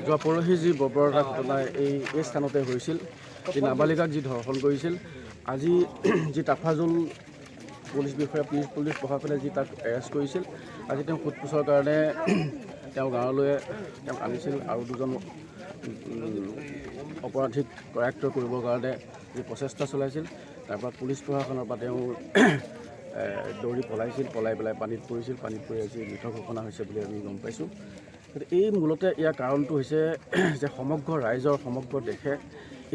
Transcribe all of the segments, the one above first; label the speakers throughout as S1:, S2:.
S1: যোৱা পৰহি যি বৰ্বৰতা ঘটনা এই স্থানতে হৈছিল, যি নাবালিকাক যি ধৰ্ষণ কৰিছিল, আজি যি তাফাজুল পুলিচ বিষয়া পুলিচ প্ৰশাসনে যি তাক এৰেষ্ট কৰিছিল, আজি তেওঁ সোধপোছৰ কাৰণে তেওঁ গাঁৱলৈ তেওঁক আনিছিল আৰু দুজন অপৰাধীক কৰায়ত্ব কৰিবৰ কাৰণে যি প্ৰচেষ্টা চলাইছিল, তাৰপৰা পুলিচ প্ৰশাসনৰ পৰা তেওঁ দৌৰি পলাই পেলাই পানীত পৰিছিল। পানীত পৰি আজি মৃত ঘোষণা হৈছে বুলি আমি গম পাইছোঁ। এই মূলতে ইয়াৰ কাৰণটো হৈছে যে সমগ্ৰ ৰাইজৰ সমগ্ৰ দেশে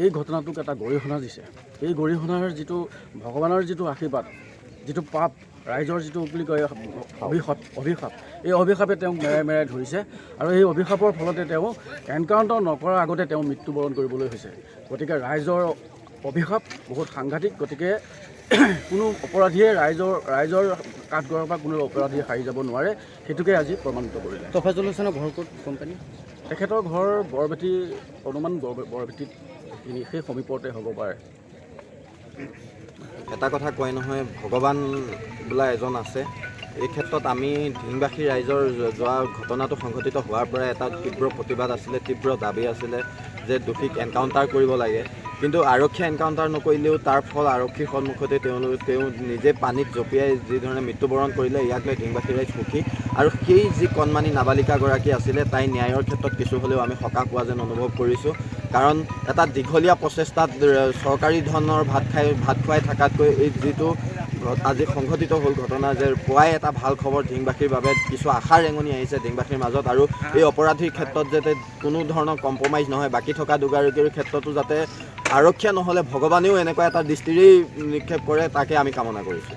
S1: এই ঘটনাটোক এটা গৰিহণা দিছে। এই গৰিহণাৰ যিটো ভগৱানৰ যিটো আশীৰ্বাদ, যিটো পাপ, ৰাইজৰ যিটো বুলি কয় অভিশাপ, এই অভিশাপে তেওঁক মেৰাই ধৰিছে আৰু এই অভিশাপৰ ফলতে তেওঁ এনকাউণ্টাৰ নকৰাৰ আগতে তেওঁ মৃত্যুবৰণ কৰিবলৈ হৈছে। গতিকে ৰাইজৰ অভিশাপ বহুত সাংঘাতিক। গতিকে কোনো অপৰাধীয়ে ৰাইজৰ কাঠগড়াৰ পৰা কোনো অপৰাধীয়ে সাৰি যাব নোৱাৰে, সেইটোকে আজি প্ৰমাণিত কৰিলে।
S2: তফাজুল হাছানৰ ঘৰ ক'ত কোম্পানী?
S1: তেখেতৰ ঘৰ বৰবেটী, অনুমান বৰবেটীত সেই সমীপতে হ'ব পাৰে।
S3: এটা কথা কয় নহয়, ভগৱান বোলা এজন আছে। এই ক্ষেত্ৰত আমি ধিংবাসী ৰাইজৰ যোৱা ঘটনাটো সংঘটিত হোৱাৰ পৰা এটা তীব্ৰ প্ৰতিবাদ আছিলে, তীব্ৰ দাবী আছিলে যে দোষীক এনকাউণ্টাৰ কৰিব লাগে। কিন্তু আৰক্ষীয়ে এনকাউণ্টাৰ নকৰিলেও তাৰ ফল আৰক্ষীৰ সন্মুখতে তেওঁ নিজে পানীত জঁপিয়াই যিধৰণে মৃত্যুবৰণ কৰিলে, ইয়াক লৈ ধিংবাসী ৰাইজ সুখী। আৰু সেই যি কণমানি নাবালিকাগৰাকী আছিলে, তাই ন্যায়ৰ ক্ষেত্ৰত কিছু হ'লেও আমি সকাহ পোৱা যেন অনুভৱ কৰিছোঁ। কাৰণ এটা দীঘলীয়া প্ৰচেষ্টাত চৰকাৰী ধনৰ ভাত খুৱাই থকাতকৈ এই যিটো আজি সংঘটিত হ'ল ঘটনা, যে পুৱাই এটা ভাল খবৰ ধিংবাসীৰ বাবে, কিছু আশাৰ ৰেঙনি আহিছে ধিংবাসীৰ মাজত। আৰু এই অপৰাধীৰ ক্ষেত্ৰত যাতে কোনো ধৰণৰ কম্প্ৰমাইজ নহয়, বাকী থকা দুগৰাকীৰ ক্ষেত্ৰতো যাতে আৰক্ষীয়ে নহ'লে ভগৱানেও এনেকুৱা এটা দৃষ্টিৰেই নিক্ষেপ কৰে, তাকে আমি কামনা কৰিছোঁ।